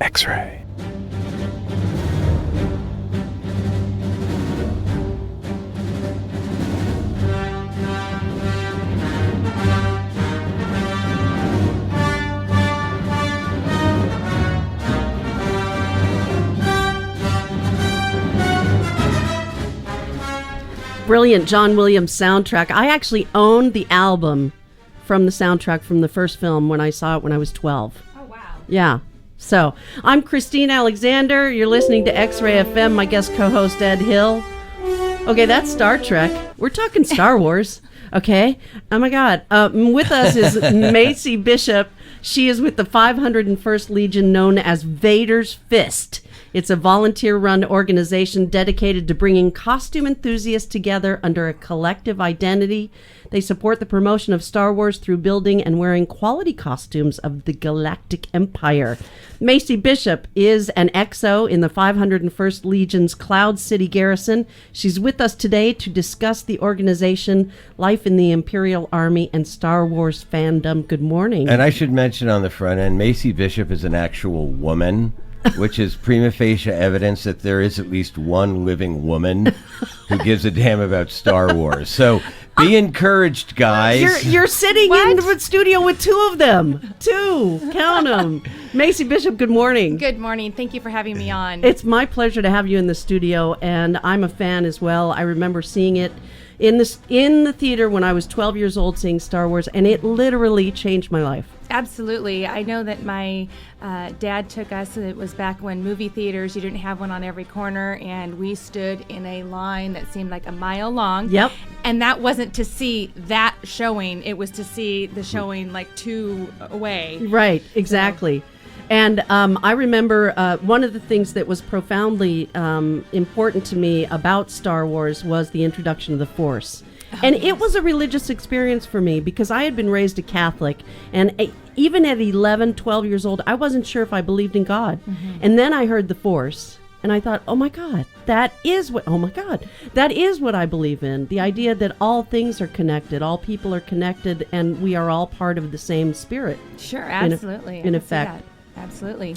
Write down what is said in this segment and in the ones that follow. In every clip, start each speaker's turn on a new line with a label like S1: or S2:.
S1: Xray.
S2: Brilliant John Williams soundtrack. I actually owned the album from the soundtrack from the first film when I saw it when I was 12.
S3: Oh, wow.
S2: Yeah. So, I'm Christine Alexander. You're listening to Xray FM. My guest co-host, Ed Hill. Okay, that's Star Trek. We're talking Star Wars. Okay. Oh, my God. With us is Macy Bishop. She is with the 501st Legion, known as Vader's Fist. It's a volunteer-run organization dedicated to bringing costume enthusiasts together under a collective identity. They support the promotion of Star Wars through building and wearing quality costumes of the Galactic Empire. Macy Bishop is an XO in the 501st Legion's Cloud City Garrison. She's with us today to discuss the organization, life in the Imperial Army, and Star Wars fandom. Good morning.
S4: And I should mention on the front end, Macy Bishop is an actual woman, which is prima facie evidence that there is at least one living woman who gives a damn about Star Wars. So be encouraged, guys.
S2: You're sitting in the studio with two of them. Two. Count them. Macy Bishop, good morning.
S3: Good morning. Thank you for having me on.
S2: It's my pleasure to have you in the studio, and I'm a fan as well. I remember seeing it in the theater when I was 12 years old, seeing Star Wars, and it literally changed my life.
S3: Absolutely. I know that my dad took us, it was back when movie theaters, you didn't have one on every corner, and we stood in a line that seemed like a mile long.
S2: Yep.
S3: And that wasn't to see that showing, it was to see the showing like two away.
S2: Right, exactly. So. And I remember one of the things that was profoundly important to me about Star Wars was the introduction of the Force. And it was a religious experience for me because I had been raised a Catholic, and even at 11, 12 years old, I wasn't sure if I believed in God. Mm-hmm. And then I heard the Force, and I thought, oh my God, that is what I believe in. The idea that all things are connected, all people are connected, and we are all part of the same spirit.
S3: Sure, absolutely.
S2: In effect.
S3: Absolutely.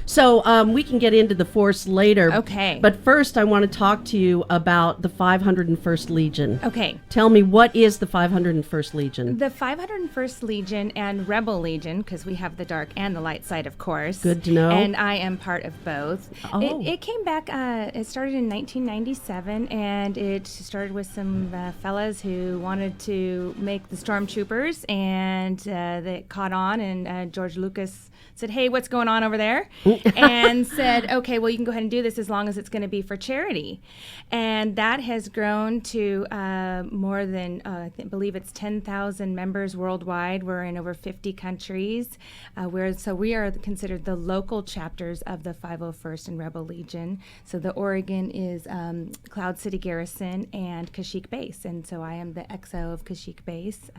S2: So we can get into the Force later.
S3: Okay.
S2: But first, I want to talk to you about the 501st Legion.
S3: Okay.
S2: Tell me, what is the 501st Legion?
S3: The 501st Legion and Rebel Legion, because we have the dark and the light side, of course.
S2: Good to know.
S3: And I am part of both.
S2: Oh.
S3: It came back, it started in 1997, and it started with some fellas who wanted to make the Stormtroopers, and they caught on, and George Lucas said, hey, what's going on over there? And said, okay, well, you can go ahead and do this as long as it's going to be for charity. And that has grown to more than, I believe it's 10,000 members worldwide. We're in over 50 countries. So we are considered the local chapters of the 501st and Rebel Legion. So the Oregon is Cloud City Garrison and Kashyyyk Base. And so I am the XO of Kashyyyk Base.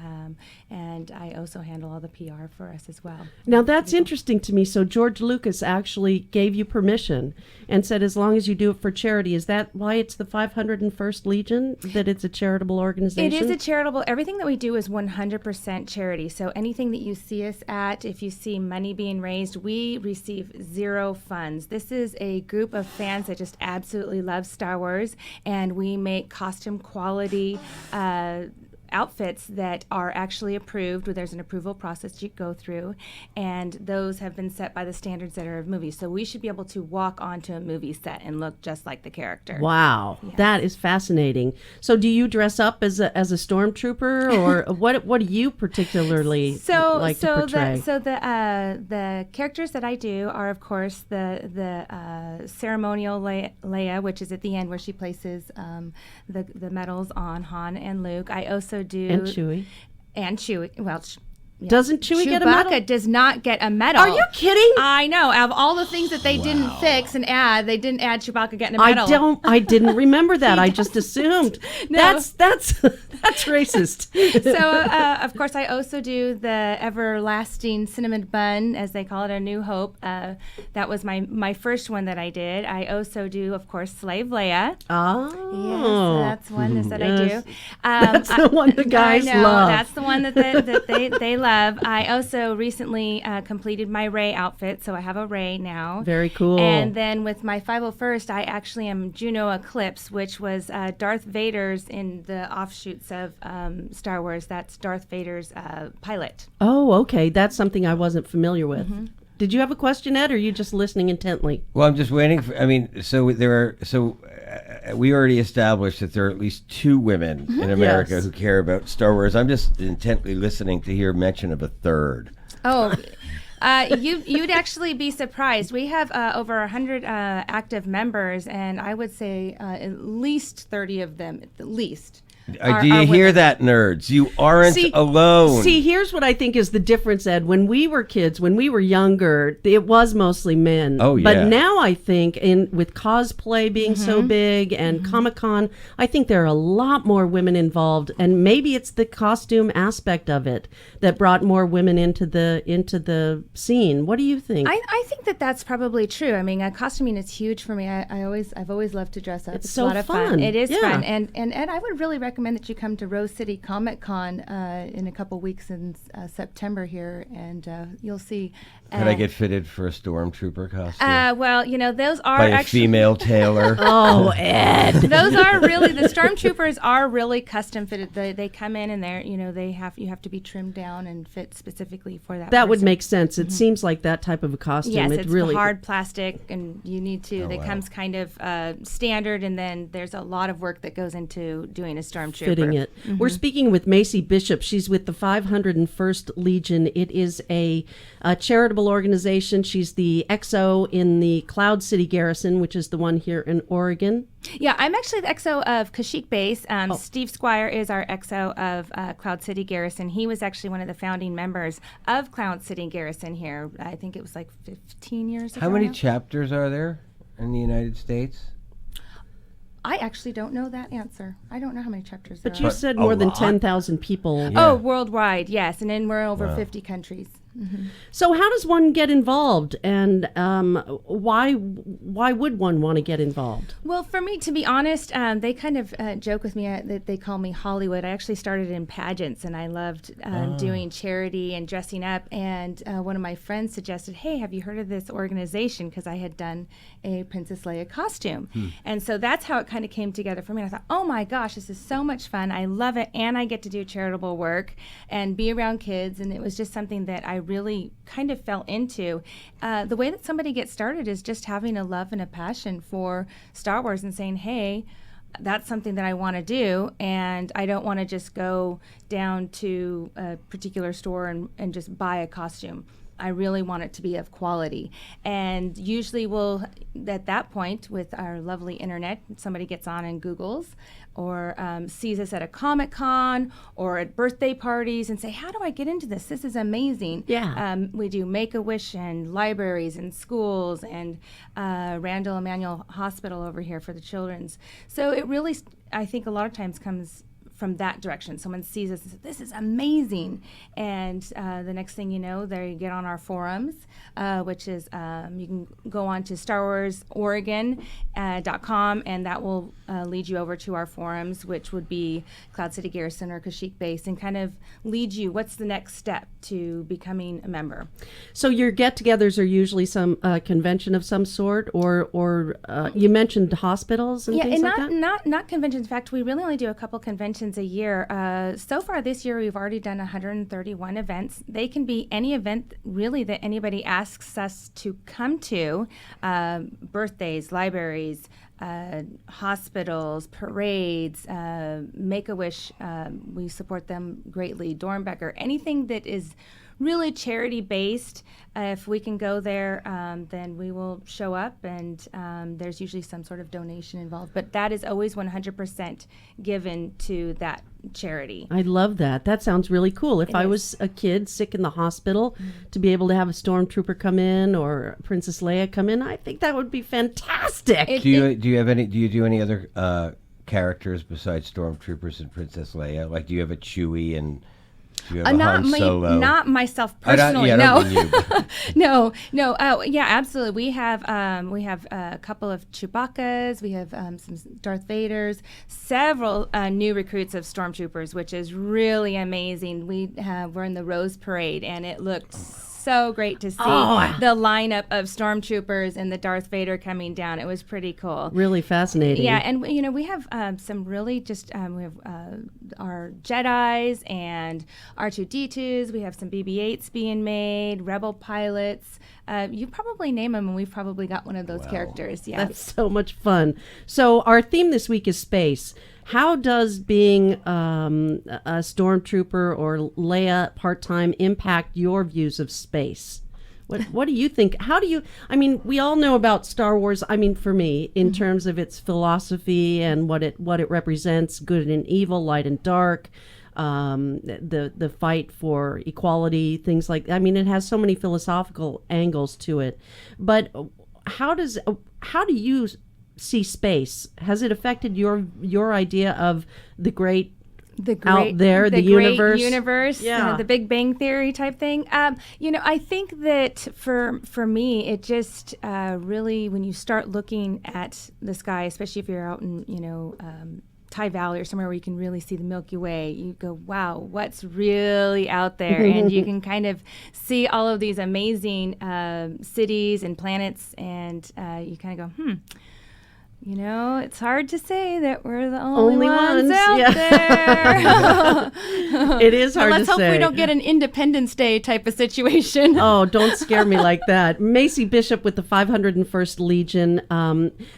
S3: And I also handle all the PR for us as well.
S2: Now, that's interesting to me. So George Lucas actually gave you permission and said, as long as you do it for charity. Is that why it's the 501st Legion, that it's a charitable organization?
S3: It is a charitable. Everything that we do is 100% charity. So anything that you see us at, if you see money being raised, we receive zero funds. This is a group of fans that just absolutely love Star Wars, and we make costume quality outfits that are actually approved. There's an approval process you go through, and those have been set by the standards that are of movies. So we should be able to walk onto a movie set and look just like the character.
S2: Wow, yes. That is fascinating. So do you dress up as a stormtrooper, or what do you particularly like to portray?
S3: The characters that I do are, of course, the ceremonial Leia, which is at the end where she places the medals on Han and Luke. I also do...
S2: And Chewie.
S3: Well,
S2: Yeah. Doesn't Chewie get a medal?
S3: Chewbacca does not get a medal.
S2: Are you kidding?
S3: I know. Out of all the things that they didn't fix and add, they didn't add Chewbacca getting a medal.
S2: I didn't remember that. I just assumed.
S3: No.
S2: That's racist.
S3: So, of course, I also do the everlasting cinnamon bun, as they call it, A New Hope. That was my first one that I did. I also do, of course, Slave Leia.
S2: Oh.
S3: Yes, that's one that I do.
S2: That's the one the guys
S3: I know,
S2: love.
S3: That's the one that they love. love. I also recently completed my Xray outfit, so I have a Xray now.
S2: Very cool.
S3: And then with my 501st, I actually am Juno Eclipse, which was Darth Vader's in the offshoots of Star Wars. That's Darth Vader's pilot.
S2: Oh, okay. That's something I wasn't familiar with. Did you have a question, Ed, or are you just listening intently?
S4: Well, I'm just waiting for. I mean, so we already established that there are at least 2 women in America
S2: Yes.
S4: who care about Star Wars. I'm just intently listening to hear mention of a third.
S3: Oh, you'd actually be surprised. We have over 100 active members, and I would say at least 30 of them, at least.
S4: Do you hear that, nerds? You aren't alone.
S2: See, here's what I think is the difference, Ed. When we were kids, when we were younger, it was mostly men.
S4: Oh, yeah.
S2: But now I think, with cosplay being so big and Comic-Con, I think there are a lot more women involved. And maybe it's the costume aspect of it that brought more women into the scene. What do you think?
S3: I think that's probably true. I mean, costuming is huge for me. I've always loved to dress up.
S2: It's
S3: It's
S2: so
S3: a lot of
S2: fun.
S3: fun. It is
S2: Yeah.
S3: fun. And Ed, I would really recommend that you come to Rose City Comic Con in a couple weeks in September here, and you'll see.
S4: Can I get fitted for a stormtrooper costume
S3: Well, those are
S4: by a
S3: actually
S4: female tailor?
S2: Oh, Ed.
S3: those are really the stormtroopers are really custom fitted. They come in and you have to be trimmed down and fit specifically for that.
S2: That would
S3: person.
S2: make sense. It seems like that type of a costume.
S3: Yes,
S2: it
S3: it's
S2: really
S3: hard plastic, and you need to.
S4: Oh,
S3: It
S4: wow.
S3: comes kind of standard, and then there's a lot of work that goes into doing a stormtrooper.
S2: fitting it. We're speaking with Macy Bishop. She's with the 501st Legion. It is a charitable organization. She's the XO in the Cloud City Garrison, which is the one here in Oregon.
S3: Yeah, I'm actually the XO of Kashyyyk Base. Steve Squire is our XO of Cloud City Garrison. He was actually one of the founding members of Cloud City Garrison here. I think it was like 15 years ago.
S4: How many
S3: now.
S4: chapters are there in the United States?
S3: I actually don't know that answer. I don't know how many chapters there
S2: But
S3: are.
S2: you said
S4: a
S2: more than
S4: lot.
S2: 10,000 people.
S4: Yeah.
S3: Oh, worldwide, yes. And then we're over 50 countries.
S2: So how does one get involved, and why would one want to get involved?
S3: Well, for me, to be honest, they kind of joke with me that they call me Hollywood. I actually started in pageants, and I loved doing charity and dressing up. And one of my friends suggested, hey, have you heard of this organization? Because I had done a Princess Leia costume. And so that's how it kind of came together for me. I thought, oh my gosh, this is so much fun. I love it. And I get to do charitable work and be around kids. And it was just something that I really kind of fell into. The way that somebody gets started is just having a love and a passion for Star Wars and saying, hey, that's something that I want to do, and I don't want to just go down to a particular store and just buy a costume. I really want it to be of quality. And usually we'll, at that point, with our lovely internet, somebody gets on and Googles or sees us at a Comic-Con or at birthday parties and say, how do I get into this? This is amazing.
S2: Yeah.
S3: We do Make-A-Wish and libraries and schools and Randall Emanuel Hospital over here for the children's. So it really, I think a lot of times comes from that direction. Someone sees us and says, this is amazing. And the next thing you know, there you get on our forums, which is you can go on to StarWarsOregon.com, and that will lead you over to our forums, which would be Cloud City Garrison or Kashyyyk Base, and kind of lead you, what's the next step to becoming a member?
S2: So your get-togethers are usually some convention of some sort, or you mentioned hospitals and things like that?
S3: not conventions. In fact, we really only do a couple conventions a year. So far this year, we've already done 131 events. They can be any event really that anybody asks us to come to, birthdays, libraries, hospitals, parades, Make-A-Wish. We support them greatly. Dornbecker, anything that is really charity based. If we can go there, then we will show up, and there's usually some sort of donation involved. But that is always 100% given to that charity.
S2: I love that. That sounds really cool. If
S3: It
S2: I
S3: is.
S2: was a kid sick in the hospital, to be able to have a stormtrooper come in or Princess Leia come in, I think that would be fantastic.
S3: It-
S4: Do you do any other characters besides stormtroopers and Princess Leia? Like, do you have a Chewie and Do you have a Han Solo?
S3: Not myself
S4: I don't-
S3: personally.
S4: yeah, I
S3: no,
S4: don't mean you.
S3: no. Oh, yeah, absolutely. We have a couple of Chewbacca's. We have some Darth Vaders. Several new recruits of stormtroopers, which is really amazing. We're in the Rose Parade, and it looked so great to see the lineup of stormtroopers and the Darth Vader coming down. It was pretty cool.
S2: Really fascinating.
S3: Yeah, and we have some really just we have our Jedis and R2D2s. We have some BB-8s being made, Rebel pilots. You probably name them, and we've probably got one of those characters. Yeah,
S2: That's so much fun. So our theme this week is space. How does being a stormtrooper or Leia part-time impact your views of space? What do you think? How do you? I mean, we all know about Star Wars. I mean, for me, in terms of its philosophy and what it represents, good and evil, light and dark, the fight for equality, things like. I mean, it has so many philosophical angles to it. But how do you see space? Has it affected your idea of the great out there, the
S3: great
S2: universe?
S3: The Big Bang Theory type thing. I think that for me, it just really, when you start looking at the sky, especially if you're out in Thai Valley or somewhere where you can really see the Milky Way, you go, wow, what's really out there? And you can kind of see all of these amazing cities and planets, and you kind of go, it's hard to say that we're the only ones out there.
S2: It is hard to say.
S3: Let's hope we don't get an Independence Day type of situation.
S2: Oh, don't scare me like that. Macy Bishop with the 501st Legion.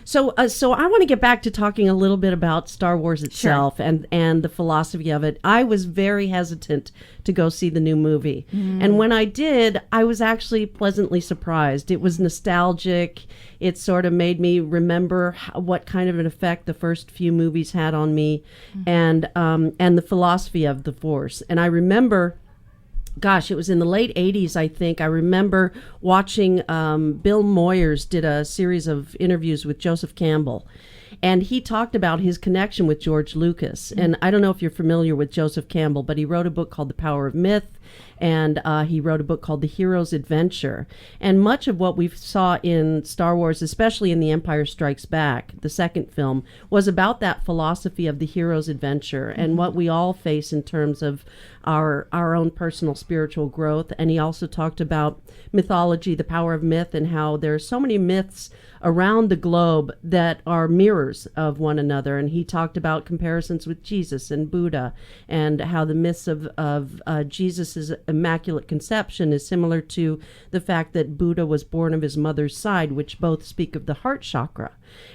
S2: So I want to get back to talking a little bit about Star Wars itself and the philosophy of it. I was very hesitant to go see the new movie. And when I did, I was actually pleasantly surprised. It was nostalgic. It sort of made me remember what kind of an effect the first few movies had on me, and the philosophy of the Force. And I remember, gosh, it was in the late 80s, I think. I remember watching Bill Moyers did a series of interviews with Joseph Campbell. And he talked about his connection with George Lucas. And I don't know if you're familiar with Joseph Campbell, but he wrote a book called The Power of Myth, and he wrote a book called The Hero's Adventure. And much of what we saw in Star Wars, especially in The Empire Strikes Back, the second film, was about that philosophy of the hero's adventure and what we all face in terms of our own personal spiritual growth. And he also talked about mythology, the power of myth, and how there are so many myths around the globe that are mirrors of one another. And he talked about comparisons with Jesus and Buddha, and how the myths of Jesus's immaculate conception is similar to the fact that Buddha was born of his mother's side, which both speak of the heart chakra.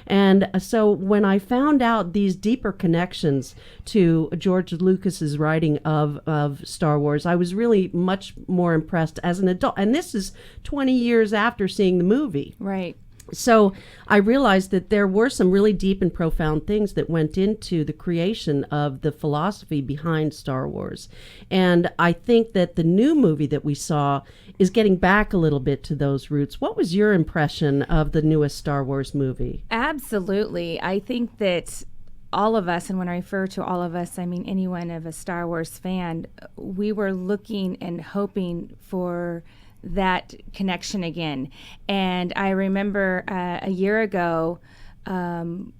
S2: And so when I found out these deeper connections to George Lucas's writing of Star Wars, I was really much more impressed as an adult. And this is 20 years after seeing the movie.
S3: Right.
S2: So I realized that there were some really deep and profound things that went into the creation of the philosophy behind Star Wars. And I think that the new movie that we saw is getting back a little bit to those roots. What was your impression of the newest Star Wars movie?
S3: Absolutely. I think that all of us, and when I refer to all of us, I mean anyone of a Star Wars fan, we were looking and hoping for that connection again. And I remember a year ago, May,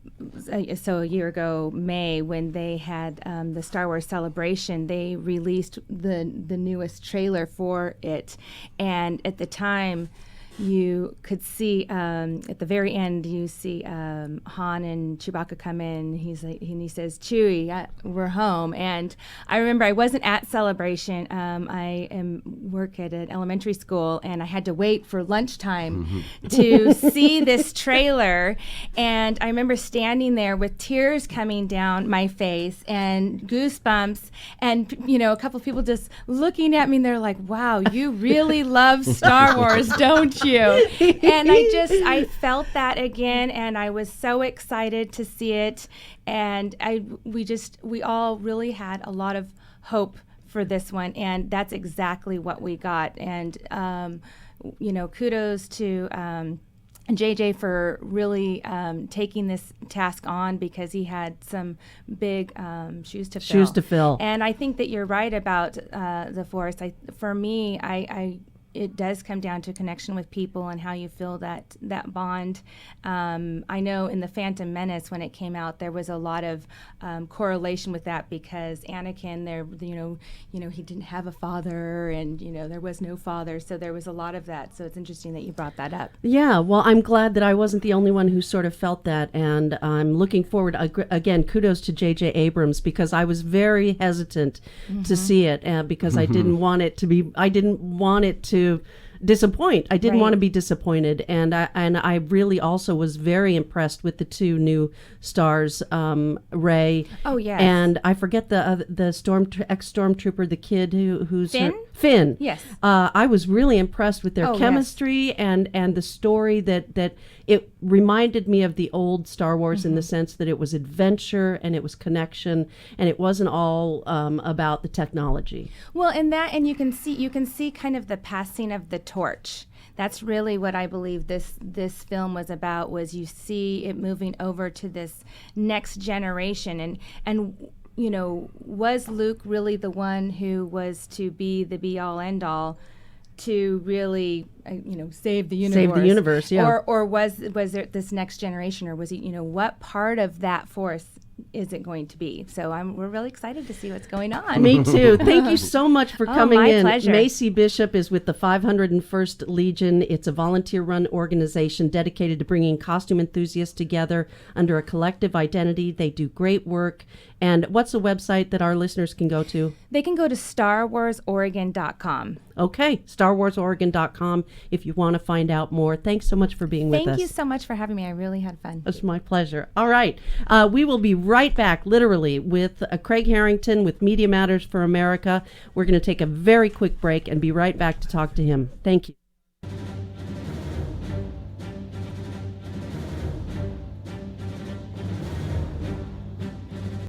S3: when they had the Star Wars Celebration, they released the newest trailer for it. And at the time, you could see at the very end, you see Han and Chewbacca come in. He says, "Chewie, we're home." And I remember I wasn't at Celebration. I work at an elementary school, and I had to wait for lunchtime to see this trailer. And I remember standing there with tears coming down my face and goosebumps, and a couple of people just looking at me, and they're like, "Wow, you really love Star Wars, don't you?" And I felt that again, and I was so excited to see it, and we all really had a lot of hope for this one, and that's exactly what we got. And kudos to JJ for really taking this task on, because he had some big shoes to fill.
S2: Shoes to fill.
S3: And I think that you're right about the forest. For me, it does come down to connection with people and how you feel that bond. I know in the Phantom Menace, when it came out, there was a lot of correlation with that, because Anakin, he didn't have a father, and there was no father, so there was a lot of that. So it's interesting that you brought that up.
S2: Yeah, well, I'm glad that I wasn't the only one who sort of felt that, and I'm looking forward. Again, kudos to J.J. Abrams, because I was very hesitant to see it, because I didn't want it to be. I didn't want it to disappoint. I didn't want to be disappointed, and I really also was very impressed with the two new stars, Ray.
S3: Oh yes.
S2: And I forget the ex-stormtrooper, the kid who's
S3: Finn?
S2: Finn.
S3: Yes.
S2: I was really impressed with their chemistry and the story that it reminded me of the old Star Wars in the sense that it was adventure and it was connection, and it wasn't all about the technology.
S3: Well, and you can see kind of the passing of the torch. That's really what I believe this film was about. Was you see it moving over to this next generation, and was Luke really the one who was to be the be all end all to really save the universe?
S2: Save the universe, yeah.
S3: Or was there this next generation, or was he what part of that force is it going to be? So we're really excited to see what's going on.
S2: Me too. Thank you so much for coming
S3: my
S2: in.
S3: pleasure.
S2: Macy Bishop is with the 501st Legion. It's a volunteer-run organization dedicated to bringing costume enthusiasts together under a collective identity. They do great work. And what's the website that our listeners can go to?
S3: They can go to StarWarsOregon.com.
S2: Okay, StarWarsOregon.com if you want to find out more. Thanks so much for being with us.
S3: Thank you so much for having me. I really had fun.
S2: It's my pleasure. All right. We will be right back, literally, with Craig Harrington with Media Matters for America. We're going to take a very quick break and be right back to talk to him. Thank you.